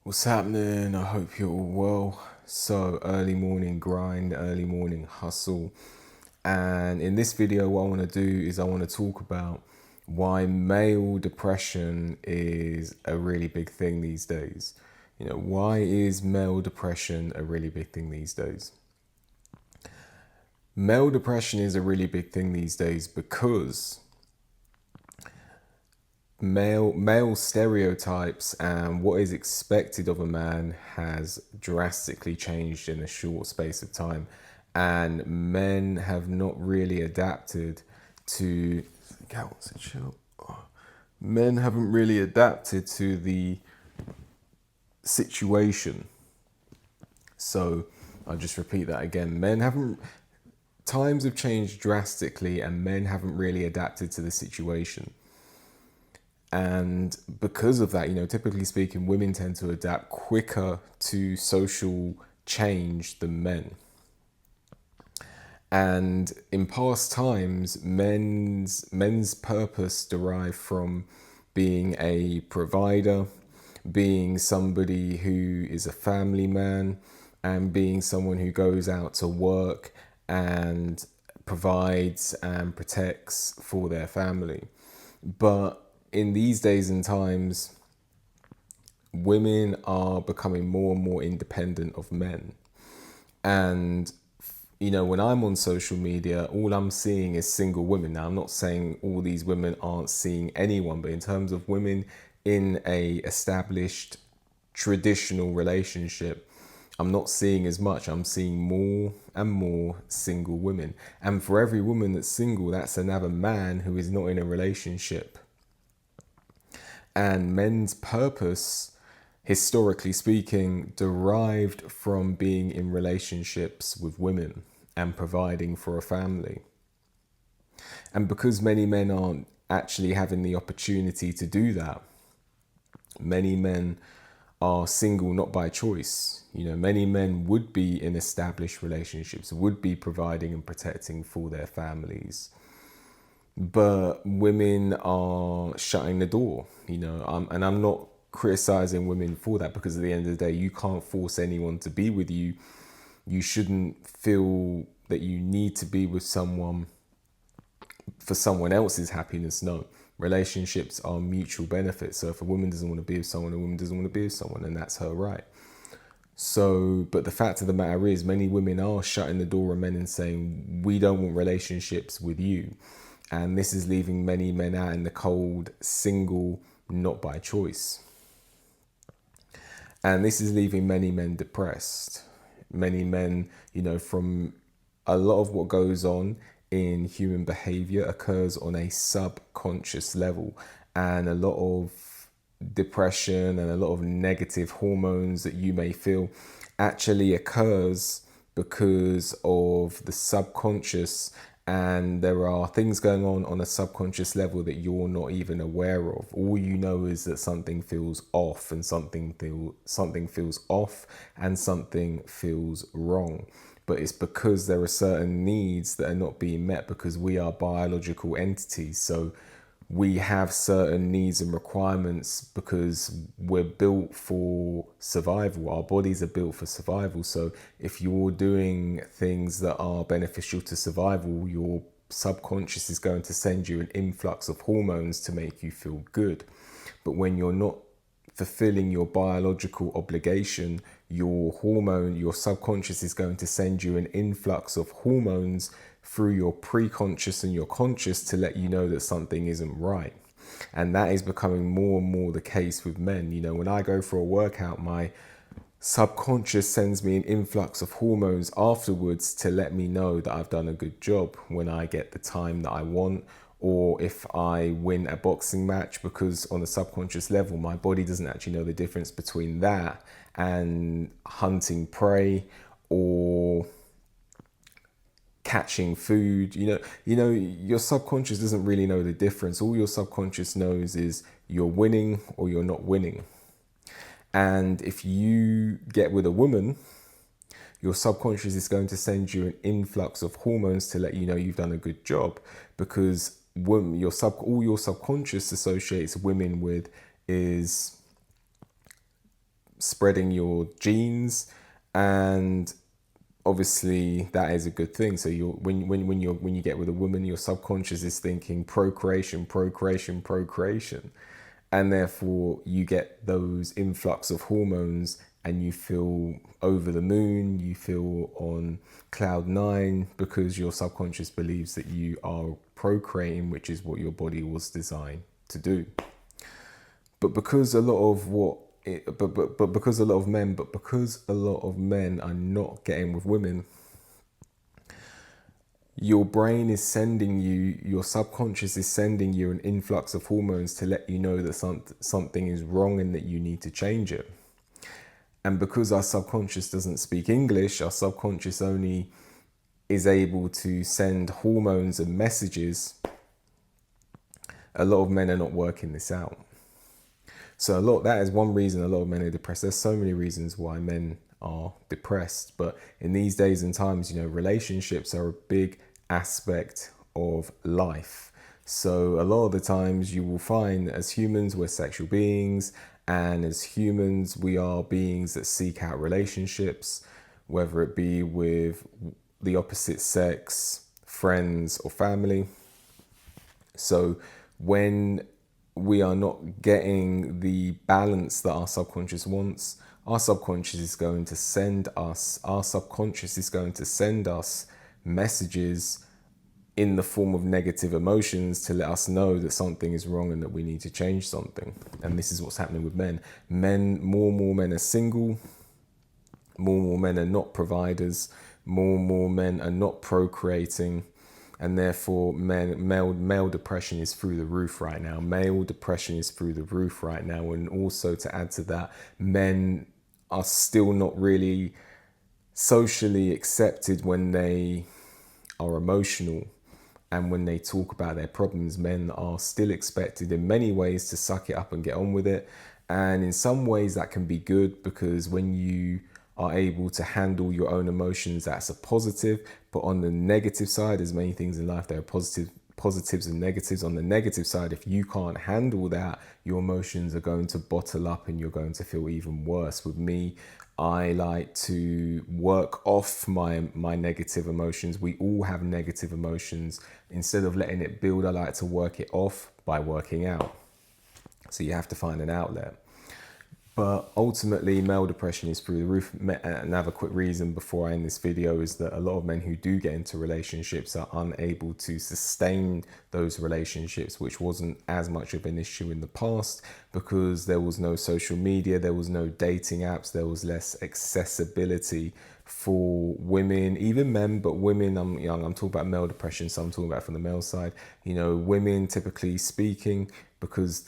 What's happening? I hope you're all well. So, early morning grind, early morning hustle. And in this video, what I want to do is I want to talk about why male depression is a really big thing these days. Why is male depression a really big thing these days? Male depression is a really big thing these days because male stereotypes and what is expected of a man has drastically changed in a short space of time, and men have not really adapted to men haven't really adapted to the situation. So I'll just repeat that again. Men haven't Times have changed drastically and men haven't really adapted to the situation. And because of that, typically speaking, women tend to adapt quicker to social change than men. And in past times, men's purpose derived from being a provider, being somebody who is a family man, and being someone who goes out to work and provides and protects for their family. But in these days and times, women are becoming more and more independent of men. And, when I'm on social media, all I'm seeing is single women. Now, I'm not saying all these women aren't seeing anyone, but in terms of women in a established traditional relationship, I'm not seeing as much. I'm seeing more and more single women. And for every woman that's single, that's another man who is not in a relationship. And men's purpose, historically speaking, derived from being in relationships with women and providing for a family. And because many men aren't actually having the opportunity to do that, many men are single not by choice. Many men would be in established relationships, would be providing and protecting for their families. But women are shutting the door, and I'm not criticizing women for that, because at the end of the day, you can't force anyone to be with you. You shouldn't feel that you need to be with someone for someone else's happiness. No, relationships are mutual benefits. So if a woman doesn't want to be with someone, a woman doesn't want to be with someone, and that's her right. So, but the fact of the matter is, many women are shutting the door on men and saying, we don't want relationships with you. And this is leaving many men out in the cold, single, not by choice. And this is leaving many men depressed. Many men, from a lot of what goes on in human behavior occurs on a subconscious level. And a lot of depression and a lot of negative hormones that you may feel actually occurs because of the subconscious, and there are things going on a subconscious level that you're not even aware of. All you know is that something feels off, and something feels off, and something feels wrong. But it's because there are certain needs that are not being met, because we are biological entities. So we have certain needs and requirements because we're built for survival. Our bodies are built for survival. So if you're doing things that are beneficial to survival, your subconscious is going to send you an influx of hormones to make you feel good. But when you're not fulfilling your biological obligation, your subconscious is going to send you an influx of hormones through your preconscious and your conscious to let you know that something isn't right. And that is becoming more and more the case with men. When I go for a workout, my subconscious sends me an influx of hormones afterwards to let me know that I've done a good job when I get the time that I want, or if I win a boxing match, because on a subconscious level, my body doesn't actually know the difference between that and hunting prey or catching food. Your subconscious doesn't really know the difference. All your subconscious knows is you're winning or you're not winning. And if you get with a woman, your subconscious is going to send you an influx of hormones to let you know you've done a good job, because all your subconscious associates women with is spreading your genes, and obviously that is a good thing. So when you get with a woman, your subconscious is thinking procreation, procreation, procreation, and therefore you get those influx of hormones and you feel over the moon, you feel on cloud nine, because your subconscious believes that you are procreating, which is what your body was designed to do. But because a lot of because a lot of men are not getting with women, your brain is sending you, your subconscious is sending you an influx of hormones to let you know that something is wrong and that you need to change it. And because our subconscious doesn't speak English, our subconscious only is able to send hormones and messages. A lot of men are not working this out. So that is one reason a lot of men are depressed. There's so many reasons why men are depressed, but in these days and times, relationships are a big aspect of life. So a lot of the times you will find, as humans, we're sexual beings, and as humans, we are beings that seek out relationships, whether it be with the opposite sex, friends, or family. So when we are not getting the balance that our subconscious wants, our subconscious is going to send us messages in the form of negative emotions to let us know that something is wrong and that we need to change something. And this is what's happening with men. More and more men are single, more and more men are not providers, more and more men are not procreating, and therefore male depression is through the roof right now. Male depression is through the roof right now. And also, to add to that, men are still not really socially accepted when they are emotional. And when they talk about their problems, men are still expected in many ways to suck it up and get on with it. And in some ways that can be good, because when you are able to handle your own emotions, that's a positive. But on the negative side, there's many things in life that are positives and negatives. On the negative side, if you can't handle that, your emotions are going to bottle up and you're going to feel even worse. With me, I like to work off my negative emotions. We all have negative emotions. Instead of letting it build, I like to work it off by working out. So you have to find an outlet. But ultimately, male depression is through the roof. Another quick reason before I end this video is that a lot of men who do get into relationships are unable to sustain those relationships, which wasn't as much of an issue in the past because there was no social media, there was no dating apps, there was less accessibility for women, even men, but women, I'm talking about male depression, so I'm talking about from the male side. Women, typically speaking, because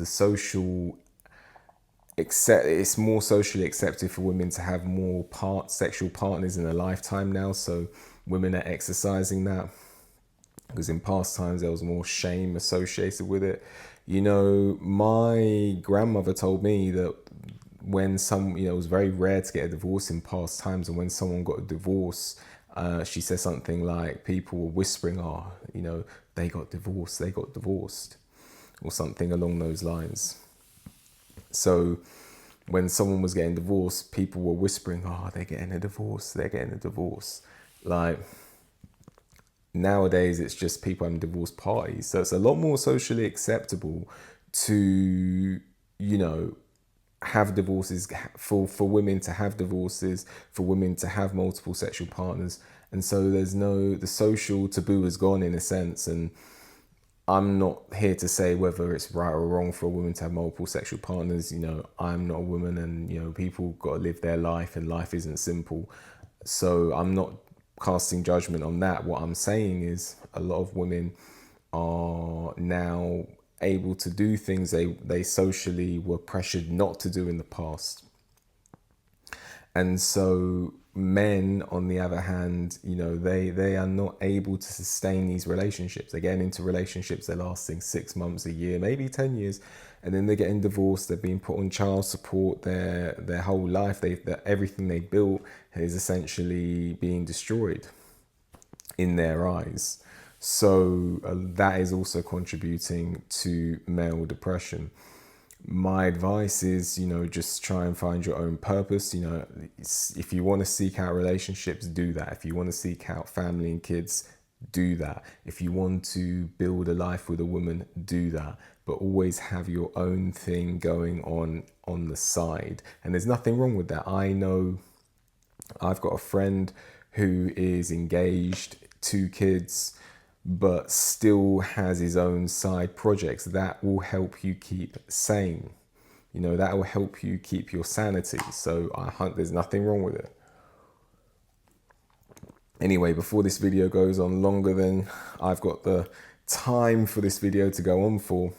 it's more socially accepted for women to have more sexual partners in a lifetime now. So women are exercising that, because in past times there was more shame associated with it. My grandmother told me that when it was very rare to get a divorce in past times, and when someone got a divorce, she said something like people were whispering, they got divorced, or something along those lines. So when someone was getting divorced, people were whispering, they're getting a divorce. Like, nowadays, it's just people having divorce parties. So it's a lot more socially acceptable to, have divorces, for women to have divorces, for women to have multiple sexual partners. And so the social taboo is gone in a sense. And I'm not here to say whether it's right or wrong for a woman to have multiple sexual partners. I'm not a woman, and, people got to live their life, and life isn't simple. So I'm not casting judgment on that. What I'm saying is a lot of women are now able to do things they socially were pressured not to do in the past. And so men, on the other hand, they are not able to sustain these relationships. They get into relationships, they're lasting 6 months, a year, maybe 10 years, and then they're getting divorced. They're being put on child support. Their whole life, everything they built is essentially being destroyed in their eyes. So that is also contributing to male depression. My advice is, just try and find your own purpose. If you want to seek out relationships, do that. If you want to seek out family and kids, do that. If you want to build a life with a woman, do that. But always have your own thing going on the side. And there's nothing wrong with that. I know I've got a friend who is engaged, 2 kids, but still has his own side projects. That will help you keep sane. That will help you keep your sanity. So there's nothing wrong with it. Anyway, before this video goes on longer than I've got the time for this video to go on for,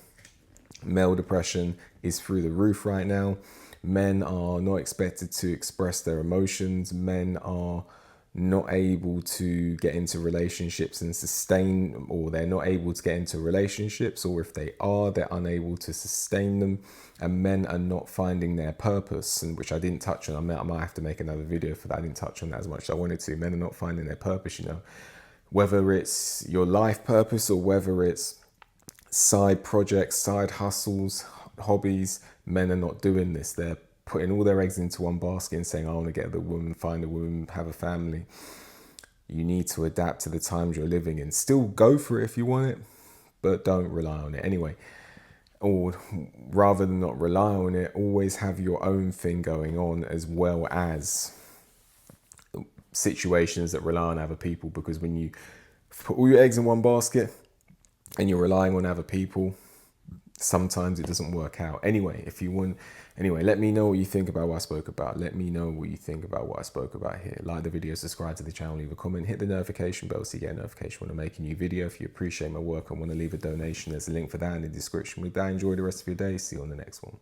male depression is through the roof right now. Men are not expected to express their emotions. Men are not able to get into relationships and sustain, or they're not able to get into relationships, or if they are, they're unable to sustain them. And men are not finding their purpose, and which I didn't touch on. I might have to make another video for that. I didn't touch on that as much as I wanted to. Men are not finding their purpose, whether it's your life purpose or whether it's side projects, side hustles, hobbies. Men are not doing this. They're putting all their eggs into one basket and saying, I want to get the woman, find a woman, have a family. You need to adapt to the times you're living in. Still go for it if you want it, but don't rely on it. Anyway, or rather than not rely on it, always have your own thing going on, as well as situations that rely on other people. Because when you put all your eggs in one basket and you're relying on other people, sometimes it doesn't work out. Anyway, let me know what you think about what I spoke about. Let me know what you think about what I spoke about here. Like the video, subscribe to the channel, leave a comment, hit the notification bell so you get a notification when I make a new video. If you appreciate my work and want to leave a donation, there's a link for that in the description. With that, enjoy the rest of your day. See you on the next one.